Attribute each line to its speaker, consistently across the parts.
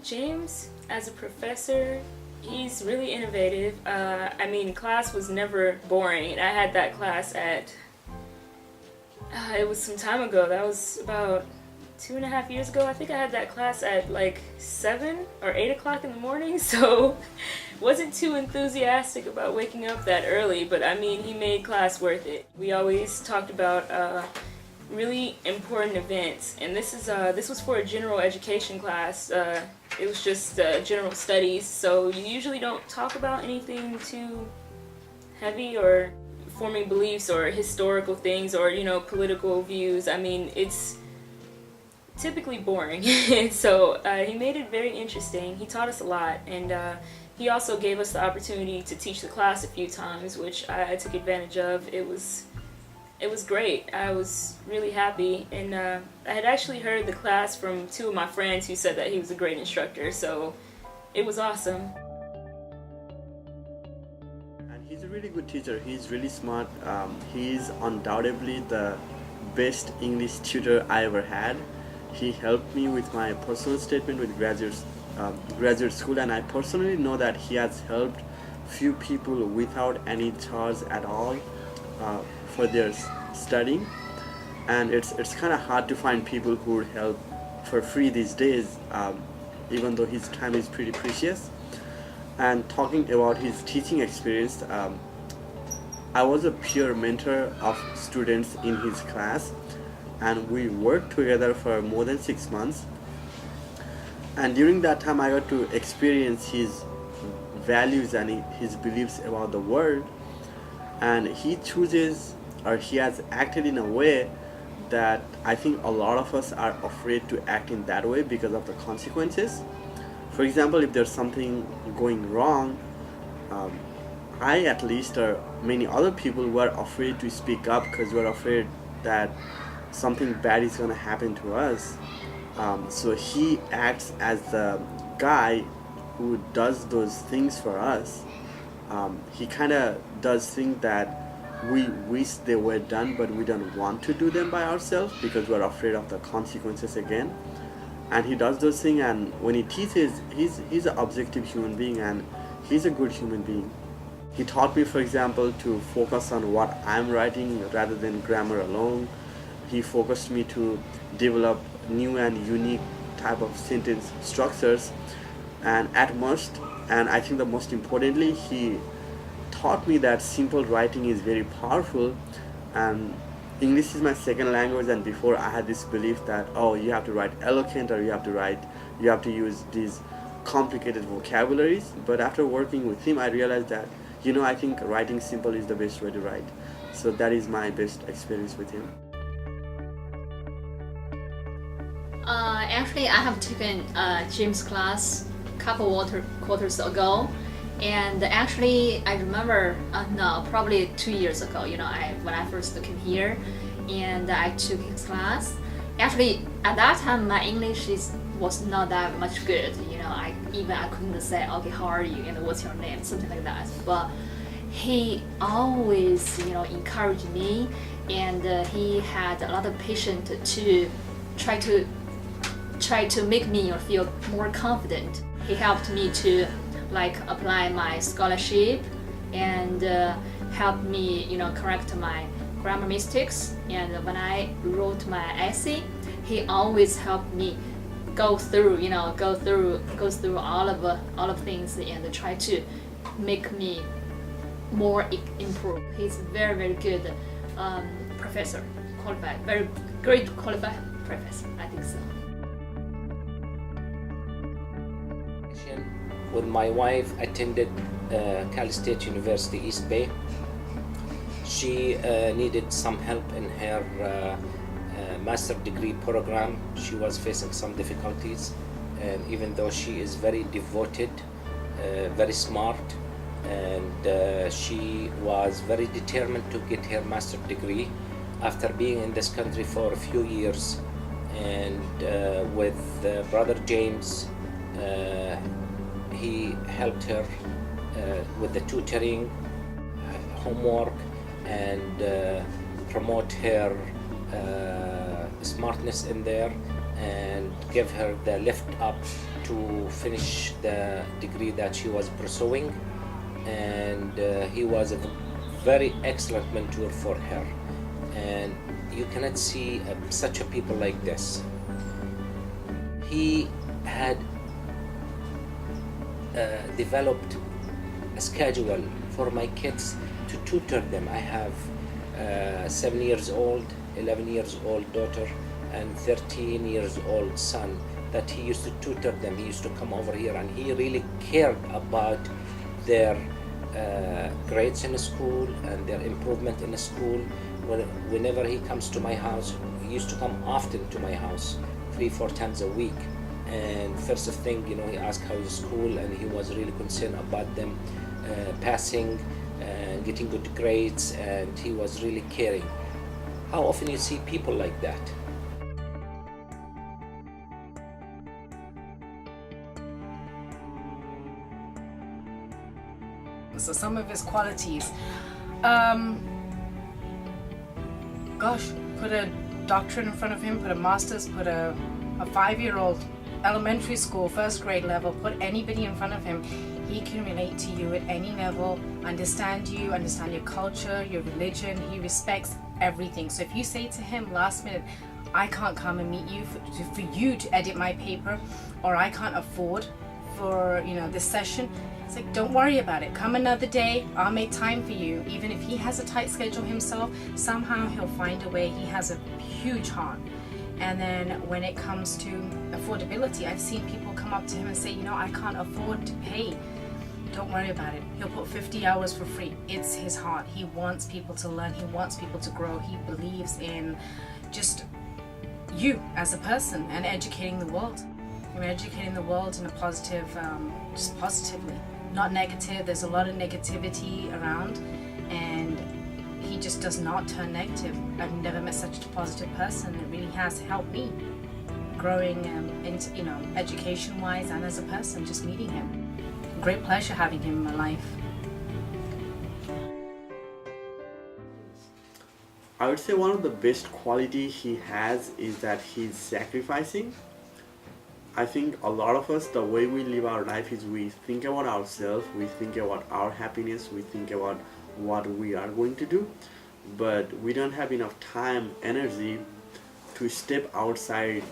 Speaker 1: James, as a professor, he's really innovative. I mean, class was never boring. I had that class at, it was some time ago. That was about 2.5 years ago. I think I had that class at like 7 or 8 o'clock in the morning, so wasn't too enthusiastic about waking up that early, but I mean, he made class worth it. We always talked about really important events, and this was for a general education class. It was just general studies, so you usually don't talk about anything too heavy or forming beliefs or historical things or, you know, political views. I mean, it's typically boring. So he made it very interesting. He taught us a lot, and he also gave us the opportunity to teach the class a few times, which I took advantage of. It was great. I was really happy, and I had actually heard the class from 2 of my friends who said that he was a great instructor, so it was awesome.
Speaker 2: And he's a really good teacher. He's really smart. He's undoubtedly the best English tutor I ever had. He helped me with my personal statement with graduate school, and I personally know that he has helped few people without any charge at all for their studying. And it's kind of hard to find people who would help for free these days, even though his time is pretty precious. And talking about his teaching experience, I was a peer mentor of students in his class, and we worked together for more than 6 months. And during that time I got to experience his values and his beliefs about the world, and he has acted in a way that I think a lot of us are afraid to act in that way because of the consequences. For example, if there's something going wrong, I at least, or many other people, were afraid to speak up because we're afraid that something bad is going to happen to us. So he acts as the guy who does those things for us. He kind of does things that we wish they were done, but we don't want to do them by ourselves because we're afraid of the consequences again. And he does those things, and when he teaches, he's an objective human being, and he's a good human being. He taught me, for example, to focus on what I'm writing rather than grammar alone. He focused me to develop new and unique type of sentence structures, and I think the most importantly, he taught me that simple writing is very powerful. And English is my second language, and before I had this belief that, oh, you have to write eloquent, or you have to use these complicated vocabularies. But after working with him, I realized that, I think writing simple is the best way to write. So that is my best experience with him.
Speaker 3: Actually, I have taken James' class a couple quarters ago, and actually I remember probably 2 years ago. When I first came here, and I took his class. Actually, at that time my English was not that much good. I couldn't say, okay, how are you, and what's your name, something like that. But he always encouraged me, and he had a lot of patience to try to make me feel more confident. He helped me to apply my scholarship, and helped me correct my grammar mistakes. And when I wrote my essay, he always helped me go through all of things and try to make me more improve. He's very, very good professor, qualified, very great qualified professor, I think so.
Speaker 4: With my wife, attended Cal State University East Bay. She needed some help in her master degree program. She was facing some difficulties, and even though she is very devoted, very smart, and she was very determined to get her master degree after being in this country for a few years. And with brother James, he helped her with the tutoring, homework, and promote her smartness in there. and give her the lift up to finish the degree that she was pursuing. And he was a very excellent mentor for her. And you cannot see such a people like this. He had developed a schedule for my kids to tutor them. I have 7 years old, 11 years old daughter, and 13 years old son that he used to tutor them. He used to come over here, and he really cared about their grades in school and their improvement in school. Whenever he comes to my house, he used to come often to my house, 3-4 times a week. And first thing, he asked how is school, and he was really concerned about them passing and getting good grades, and he was really caring. How often you see people like that?
Speaker 5: So some of his qualities, put a doctorate in front of him, put a master's, put a 5-year-old elementary school, first grade level, put anybody in front of him, he can relate to you at any level, understand you, understand your culture, your religion. He respects everything. So if you say to him last minute, I can't come and meet you for you to edit my paper, or I can't afford for this session, it's like, don't worry about it. Come another day, I'll make time for you. Even if he has a tight schedule himself, somehow he'll find a way. He has a huge heart. And then when it comes to affordability, I've seen people come up to him and say, I can't afford to pay. Don't worry about it. He'll put 50 hours for free. It's his heart. He wants people to learn. He wants people to grow. He believes in just you as a person and educating the world. Educating the world in a positive, just positively, not negative. There's a lot of negativity around, and he just does not turn negative. I've never met such a positive person. It really has helped me growing into, education-wise and as a person, just meeting him. Great pleasure having him in my life.
Speaker 2: I would say one of the best quality he has is that he's sacrificing. I think a lot of us, the way we live our life is we think about ourselves, we think about our happiness, we think about what we are going to do, but we don't have enough time, energy to step outside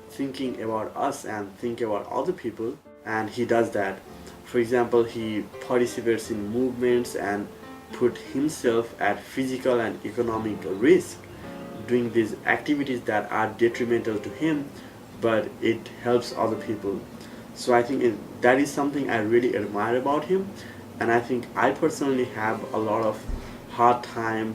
Speaker 2: thinking about us and think about other people, and he does that. For example, he participates in movements and put himself at physical and economic risk doing these activities that are detrimental to him, but it helps other people. So I think that is something I really admire about him, and I think I personally have a lot of hard time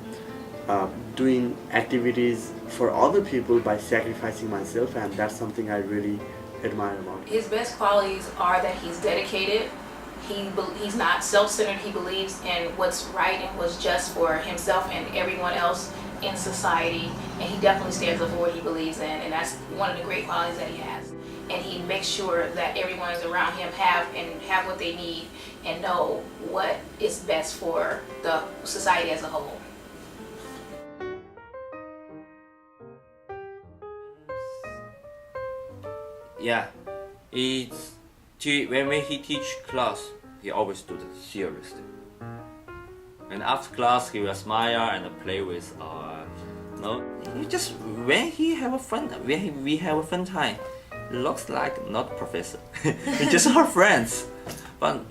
Speaker 2: doing activities for other people by sacrificing myself, and that's something I really admire about him.
Speaker 6: His best qualities are that he's dedicated. He's not self-centered. He believes in what's right and what's just for himself and everyone else in society, and he definitely stands up for what he believes in, and that's one of the great qualities that he has. And he makes sure that everyone is around him have what they need and know what is best for the society as a whole.
Speaker 7: Yeah, when he teach class, he always do it seriously. And after class, he will smile and play with he just when he have a fun, when we have a fun time, looks like not professor, it's just our friends. But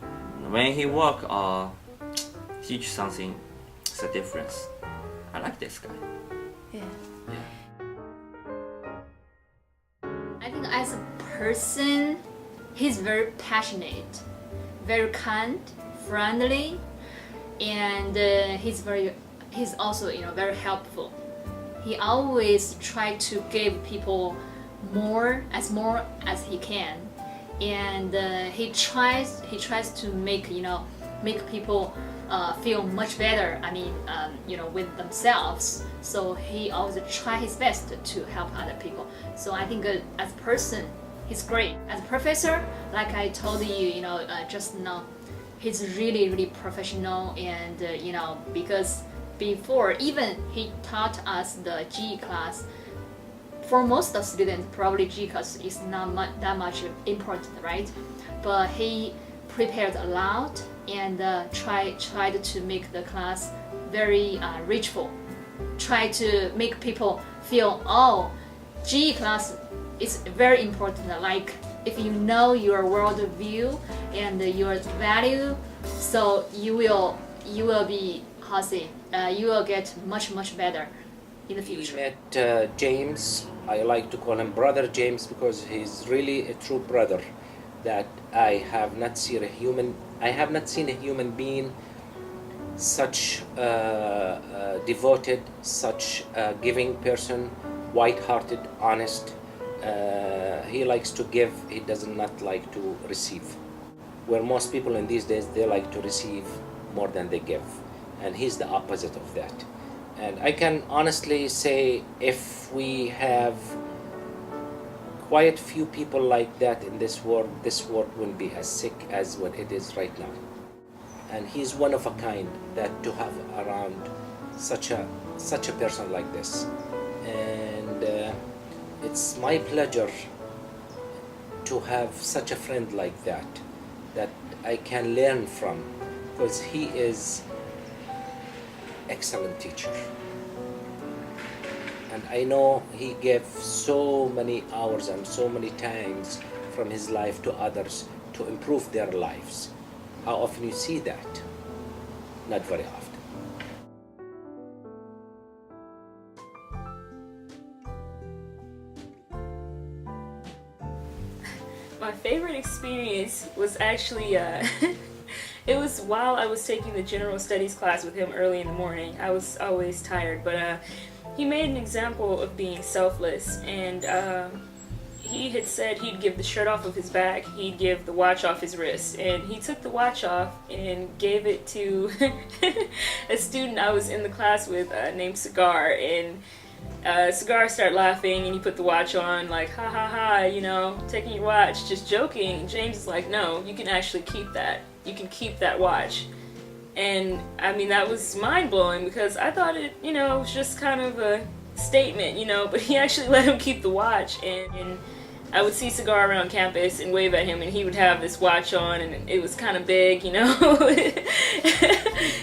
Speaker 7: when he work or teach something, it's a difference. I like this guy.
Speaker 3: Yeah. I think as a person, he's very passionate, very kind, friendly, and he's also very helpful. He always try to give people more as he can, and he tries to make people feel much better. With themselves. So he always try his best to help other people. So I think as a person, he's great. As a professor, like I told you, just now, he's really, really professional, and because before even he taught us the GE class for most of students, probably GCAS is not that much important, right? But he prepared a lot and tried to make the class very richful. Try to make people feel, oh, GE class is very important. Like if you know your world view and your value, so you will be you will get much better in the future.
Speaker 4: We met James. I like to call him Brother James because he's really a true brother that I have not seen a human being such devoted, such a giving person, white-hearted, honest. He likes to give, he does not like to receive. Where most people in these days, they like to receive more than they give. And he's the opposite of that. And I can honestly say if we have quite few people like that in this world wouldn't be as sick as what it is right now. And he's one of a kind that to have around such a person like this. And it's my pleasure to have such a friend like that I can learn from, because he is excellent teacher. And I know he gave so many hours and so many times from his life to others to improve their lives. How often you see that? Not very often.
Speaker 1: My favorite experience was actually, it was while I was taking the general studies class with him early in the morning. I was always tired, but he made an example of being selfless, and he had said he'd give the shirt off of his back, he'd give the watch off his wrist, and he took the watch off and gave it to a student I was in the class with named Cigar, and Cigar started laughing, and he put the watch on like, ha ha ha, you know, taking your watch, just joking. James is like, no, you can actually keep that. You can keep that watch. And I mean, that was mind-blowing because I thought it, you know, was just kind of a statement, you know, but he actually let him keep the watch. And I would see Cigar around campus and wave at him, and he would have this watch on, and it was kind of big, you know.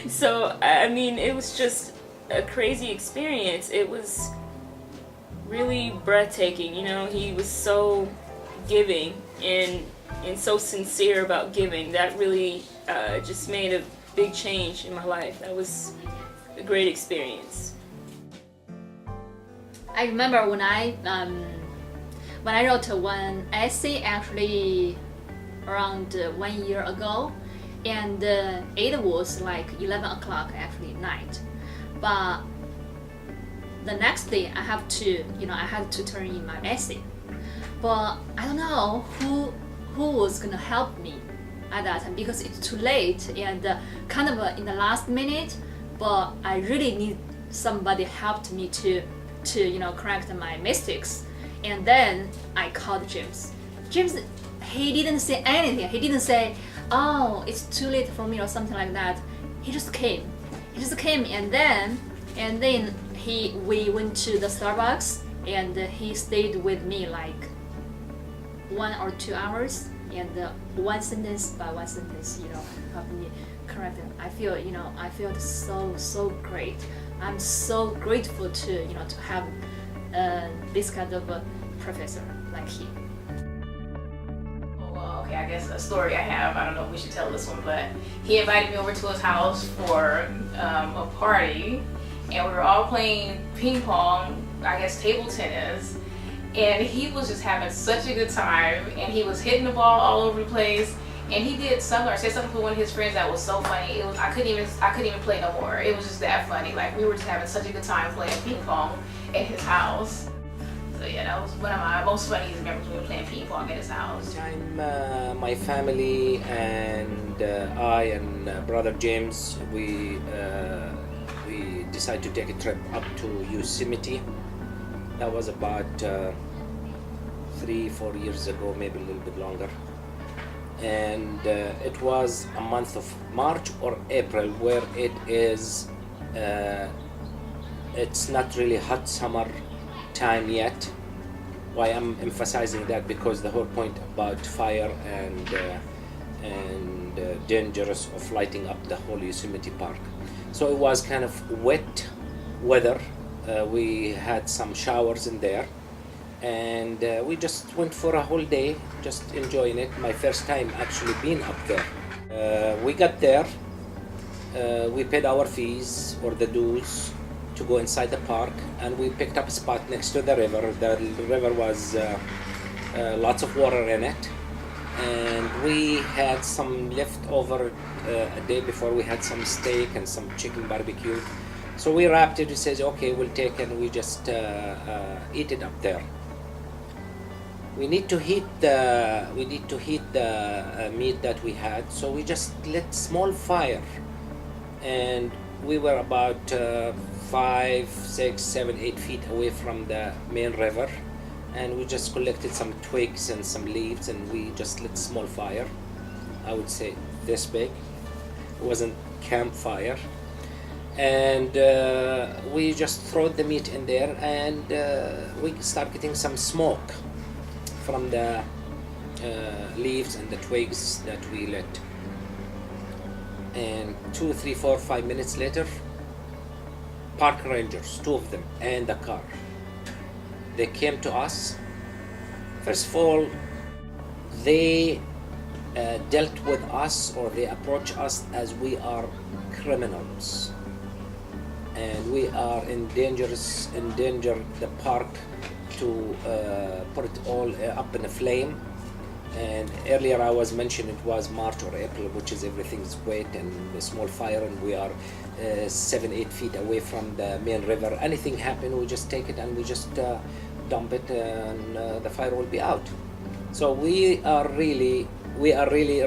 Speaker 1: So, I mean, it was just a crazy experience. It was really breathtaking, you know. He was so giving and so sincere about giving. That really just made a big change in my life. That was a great experience.
Speaker 3: I remember when I wrote one essay actually around 1 year ago, and it was like 11 o'clock actually at night. But the next day I had to turn in my essay. But I don't know who was gonna help me at that time because it's too late and kind of in the last minute. But I really need somebody helped me to correct my mistakes. And then I called James. James, he didn't say anything. He didn't say, oh, it's too late for me or something like that. He just came. And then we went to the Starbucks, and he stayed with me like 1 or 2 hours, and one sentence by one sentence, helped me correct it. I feel so great. I'm so grateful to have this kind of a professor like him.
Speaker 6: Well, okay, I guess a story I have, I don't know if we should tell this one, but he invited me over to his house for a party, and we were all playing ping pong, I guess table tennis, and he was just having such a good time, and he was hitting the ball all over the place, and he did something or said something to one of his friends that was so funny. It was I couldn't even play no more. It was just that funny. Like, we were just having such a good time playing ping pong at his house. So yeah, that was one of my most funniest memories. We were playing ping pong at his house.
Speaker 4: Time, my family and I and brother James, we decided to take a trip up to Yosemite. That was about 3-4 years ago, maybe a little bit longer. And it was a month of March or April, where it is it's not really hot summer time yet, Why I'm emphasizing that? Because the whole point about fire and dangerous of lighting up the whole Yosemite Park. So it was kind of wet weather. We had some showers in there, and we just went for a whole day, just enjoying it. My first time actually being up there. We got there, we paid our fees or the dues to go inside the park, and we picked up a spot next to the river. The river was lots of water in it, and we had some leftover a day before. We had some steak and some chicken barbecue, so we wrapped it. We said, okay, we'll take it, and we just eat it up there. We need to heat the meat that we had, so we just lit small fire, and we were about 5, 6, 7, 8 feet away from the main river, and we just collected some twigs and some leaves, and we just lit small fire. I would say this big. It wasn't campfire, and we just throw the meat in there, and we start getting some smoke from the leaves and the twigs that we lit. And 2, 3, 4, 5 minutes later, park rangers, 2 of them, and the car, they came to us. First of all, they dealt with us, or they approached us as we are criminals, and we are endanger the park to put it all up in a flame. And earlier I was mentioning it was March or April, which is everything's wet and a small fire, and we are 7, 8 feet away from the main river. Anything happen, we just take it and we just dump it, and the fire will be out. So we are really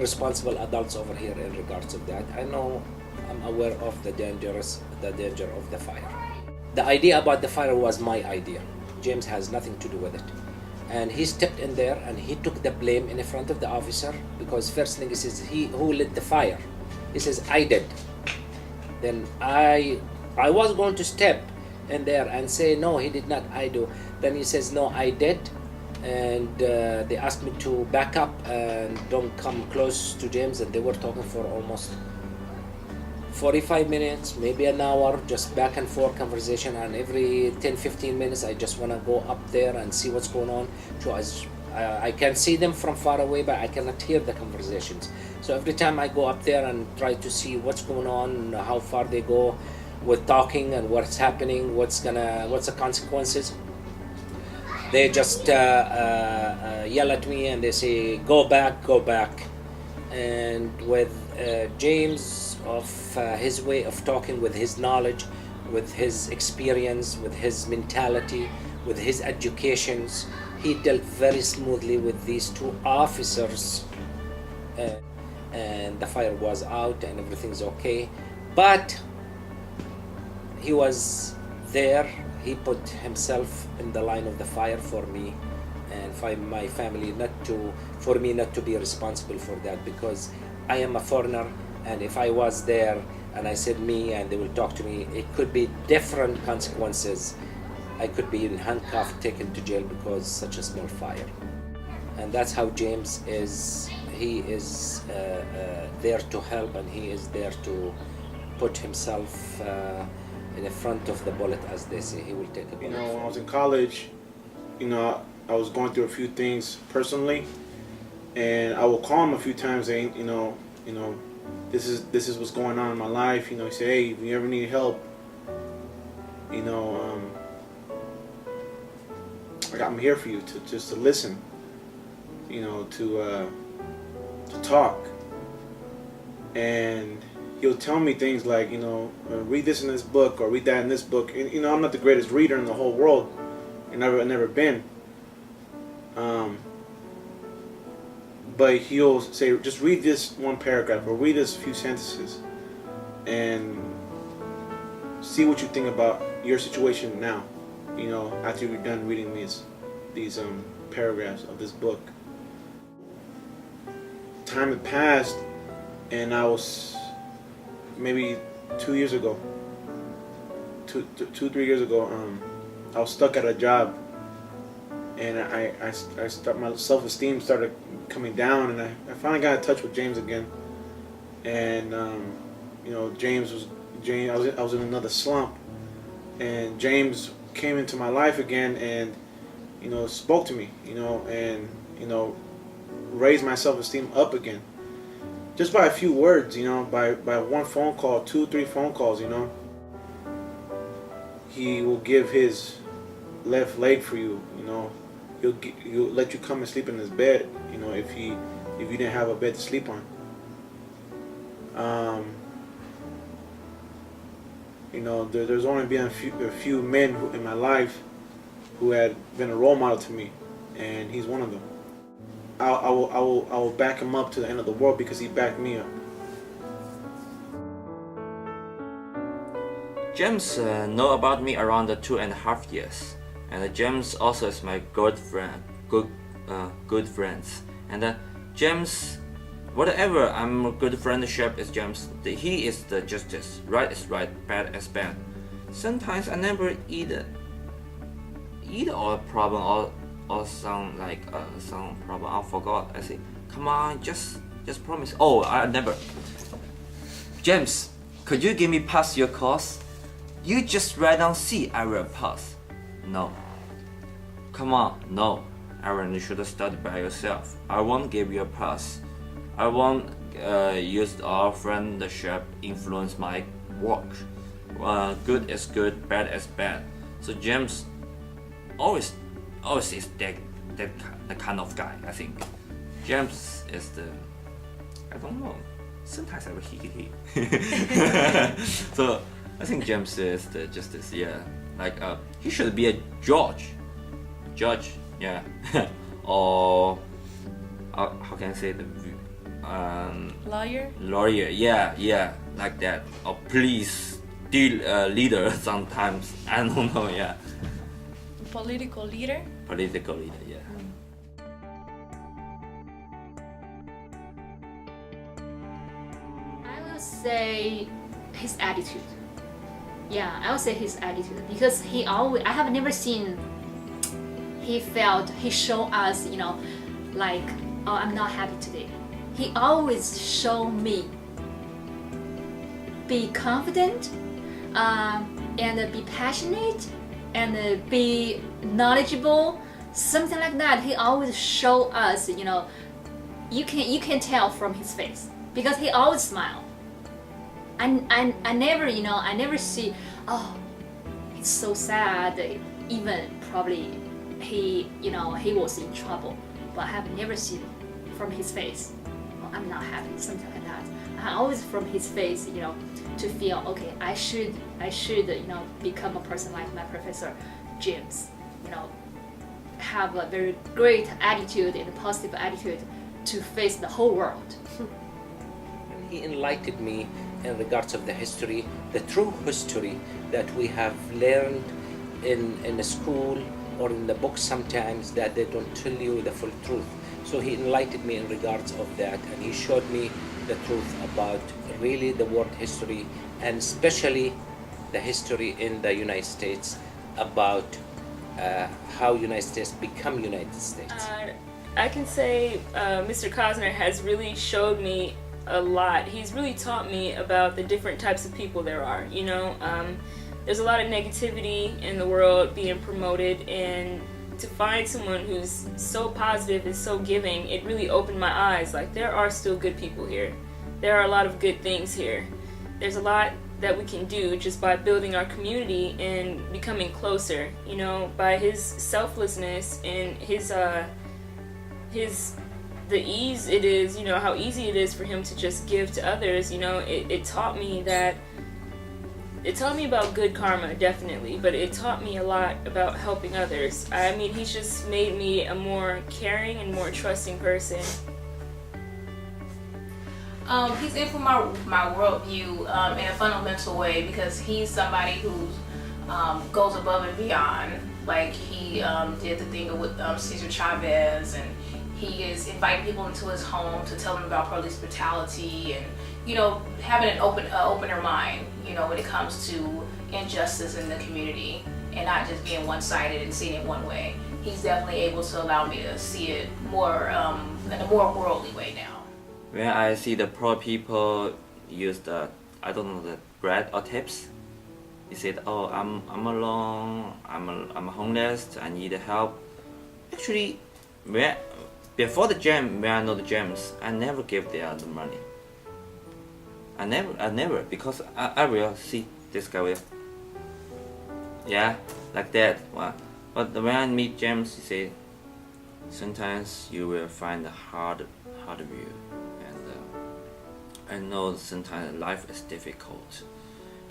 Speaker 4: responsible adults over here in regards to that. I'm aware of the danger of the fire. The idea about the fire was my idea. James has nothing to do with it. And he stepped in there and he took the blame in front of the officer, because first thing he says, who lit the fire? He says, I did. Then I was going to step in there and say, no, he did not, I do. Then he says, no, I did. And they asked me to back up and don't come close to James, and they were talking for almost 45 minutes, maybe an hour, just back and forth conversation, and every 10-15 minutes I just want to go up there and see what's going on. So I can see them from far away, but I cannot hear the conversations. So every time I go up there and try to see what's going on, how far they go with talking and what's happening, what's the consequences, they just yell at me and they say, go back. And with James, of his way of talking, with his knowledge, with his experience, with his mentality, with his educations, he dealt very smoothly with these 2 officers, and the fire was out and everything's okay. But he was there, he put himself in the line of the fire for me and for my family, for me not to be responsible for that, because I am a foreigner. And if I was there and I said me, and they will talk to me, it could be different consequences. I could be handcuffed, taken to jail because such a small fire. And that's how James is. He is there to help, and he is there to put himself in the front of the bullet, as they say. He will take a bullet.
Speaker 8: When I was in college, I was going through a few things personally, and I will call him a few times, and this is what's going on in my life. He say, hey, if you ever need help, I'm here for you to listen, to talk. And he'll tell me things like, read this in this book or read that in this book. And, I'm not the greatest reader in the whole world, and I've never been. But he'll say, just read this one paragraph or read this few sentences and see what you think about your situation now, after you're done reading these paragraphs of this book. Time had passed, and I was maybe 2 years ago, 3 years ago, I was stuck at a job, and my self-esteem started coming down, and I finally got in touch with James again. And you know, I was in another slump, and James came into my life again, and you know, spoke to me, you know, and you know, raised my self-esteem up again, just by a few words, you know, by one phone call, 2-3 phone calls, you know. He will give his left leg for you, you know. He'll let you come and sleep in his bed, you know, if you didn't have a bed to sleep on. You know, there's only been a few men in my life who had been a role model to me, and he's one of them. I will back him up to the end of the world because he backed me up.
Speaker 7: James know about me around the 2.5 years, and James also is my good friend, good friends. And James, whatever I'm good friendship is James. He is the justice. Right is right, bad is bad. Sometimes I never either or problem or some like some problem. I forgot. I say, come on, just promise. Oh, I never. James, could you give me pass your course? You just write down C, I will pass. No. Come on, no. Aaron, you should study by yourself. I won't give you a pass. I won't use our friendship influence my work. Good is good, bad is bad. So James always is that kind of guy. I think James is the, I don't know. Sometimes I will he. So I think James is the justice. Yeah, like he should be a judge, yeah, or how can I say the lawyer, yeah, like that, or police leader sometimes. I don't know, yeah.
Speaker 9: Political leader,
Speaker 7: yeah.
Speaker 3: I will say his attitude. Yeah, I would say his attitude, because I have never seen he show us, you know, like, oh, I'm not happy today. He always show me be confident, and be passionate, and be knowledgeable, something like that. He always show us, you know, you can tell from his face, because he always smile. I never see, oh, it's so sad, even probably he was in trouble, but I have never seen from his face, oh, I'm not happy, something like that. I always from his face, you know, to feel, okay, I should, you know, become a person like my professor James, you know, have a very great attitude and a positive attitude to face the whole world.
Speaker 4: He enlightened me in regards of the history, the true history that we have learned in the school or in the books sometimes, that they don't tell you the full truth. So he enlightened me in regards of that, and he showed me the truth about really the world history, and especially the history in the United States, about how United States become United States.
Speaker 1: I can say Mr. Cosner has really showed me a lot. He's really taught me about the different types of people there are. You know, there's a lot of negativity in the world being promoted, and to find someone who's so positive and so giving, it really opened my eyes. Like, there are still good people here. There are a lot of good things here. There's a lot that we can do just by building our community and becoming closer, you know, by his selflessness and the ease it is, you know, how easy it is for him to just give to others. You know, it taught me about good karma, definitely, but it taught me a lot about helping others. I mean, he's just made me a more caring and more trusting person.
Speaker 6: He's influenced my worldview in a fundamental way, because he's somebody who goes above and beyond. Like, he did the thing with Cesar Chavez, and he is inviting people into his home to tell them about police brutality, and, you know, having an opener mind, you know, when it comes to injustice in the community, and not just being one-sided and seeing it one way. he's definitely able to allow me to see it more in a more worldly way now.
Speaker 7: When I see the poor people use the, I don't know, the bread or tips, he said, "Oh, I'm alone. I'm homeless. I need help." Actually, before the jam, when I know the jams, I never give them the money. I never, because I will see this guy will. Yeah, like that. Well, but when I meet James, he say, sometimes you will find a hard view, and I know sometimes life is difficult,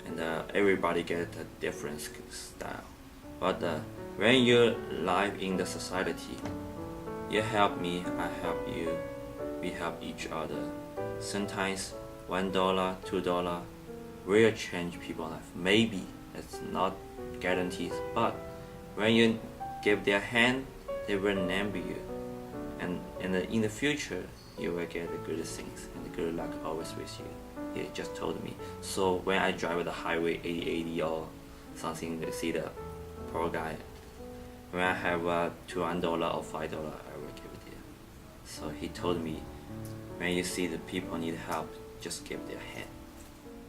Speaker 7: and everybody get a different style. But when you live in the society, you help me, I help you, we help each other. Sometimes $1, $2 will change people's life. Maybe it's not guaranteed, but when you give their hand, they will remember you, and in the future you will get the good things and the good luck always with you. He just told me. So when I drive the highway 80 or something, they see the poor guy. When I have $2 or $5, I will give it to you. So he told me, when you see the people need help, just give their hand.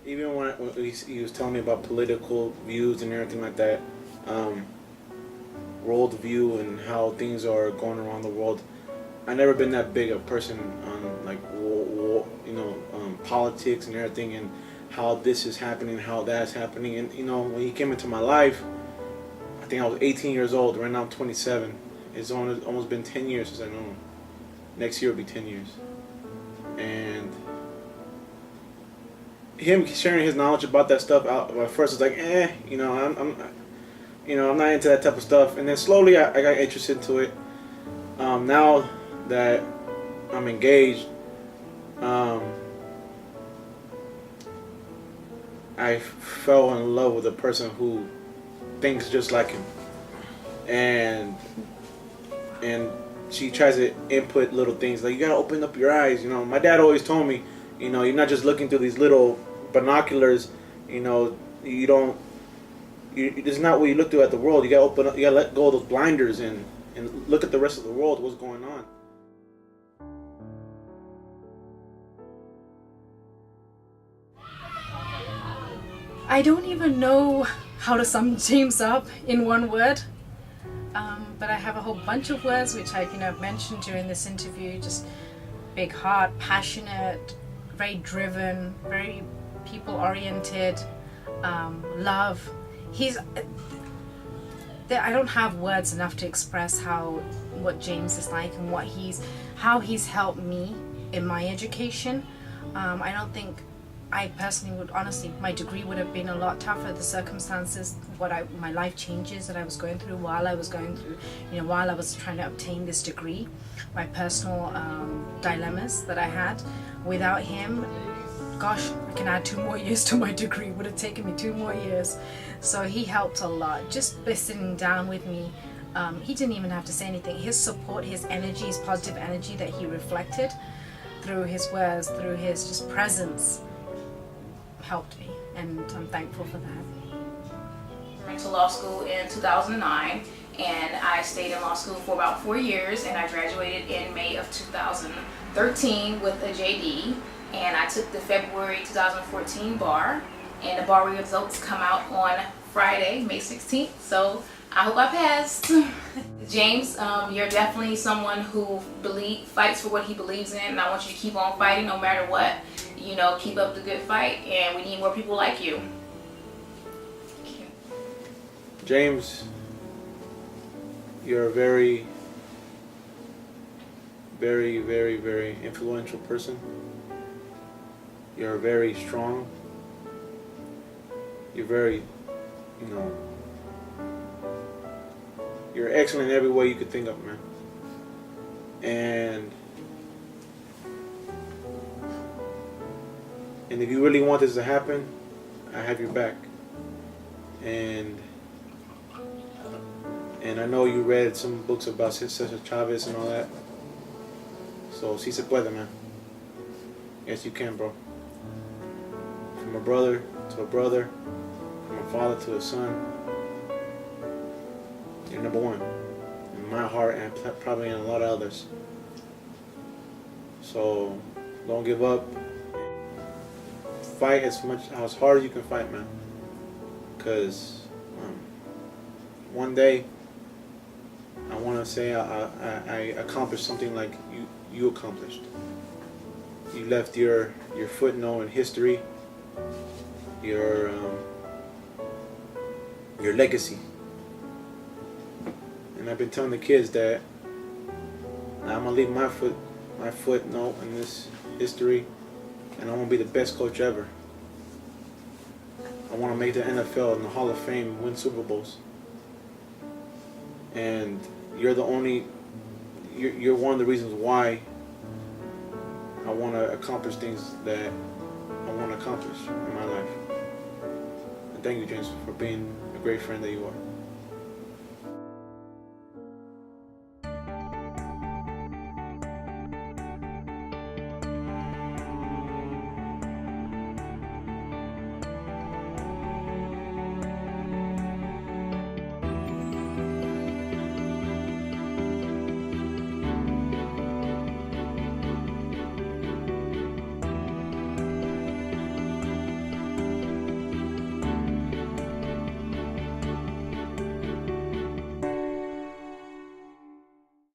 Speaker 8: Even when he was telling me about political views and everything like that, world view and how things are going around the world, I never been that big a person on like politics and everything, and how this is happening, how that's happening. And when he came into my life, I think I was 18 years old. Right now I'm 27. It's almost been 10 years since I know him. Next year will be 10 years. And him sharing his knowledge about that stuff out at first was like, I'm not into that type of stuff. And then slowly I got interested into it. Now that I'm engaged, I fell in love with a person who thinks just like him, and she tries to input little things like, you gotta open up your eyes. My dad always told me, you're not just looking through these little binoculars. You don't. This is not what you look through at the world. You gotta open up. You gotta let go of those blinders and look at the rest of the world. What's going on?
Speaker 5: I don't even know how to sum James up in one word, but I have a whole bunch of words which I've mentioned during this interview. Just big heart, passionate, very driven, very people-oriented, love. I don't have words enough to express what James is like and how he's helped me in my education. I don't think I personally would, honestly, my degree would have been a lot tougher. The circumstances, my life changes that I was going through while I was trying to obtain this degree, my personal dilemmas that I had. Without him, gosh, I can add 2 more years to my degree. It would have taken me 2 more years. So he helped a lot, just by sitting down with me. He didn't even have to say anything. His support, his energy, his positive energy that he reflected through his words, through his just presence, helped me, and I'm thankful for that.
Speaker 6: I went to law school in 2009, and I stayed in law school for about 4 years, and I graduated in May of 2013 with a JD, and I took the February 2014 bar, and the bar results come out on Friday, May 16th, so I hope I passed. James, you're definitely someone who fights for what he believes in, and I want you to keep on fighting no matter what. Keep up the good fight, and we need more people like you. Thank you.
Speaker 8: James, you're a very, very, very, very influential person. You're very strong. You're very, you're excellent in every way you could think of, man. And if you really want this to happen, I have your back. And I know you read some books about Cesar Chavez and all that. So, si se puede, man. Yes, you can, bro. From a brother to a brother, from a father to a son, you're number one. in my heart and probably in a lot of others. So don't give up. Fight as hard as you can fight, man. Cause one day I want to say I accomplished something like you accomplished. You left your footnote in history, your legacy. And I've been telling the kids that I'm gonna leave my footnote in this history, and I want to be the best coach ever. I want to make the NFL and the Hall of Fame, win Super Bowls. And you're you're one of the reasons why I want to accomplish things that I want to accomplish in my life. And thank you, James, for being a great friend that you are.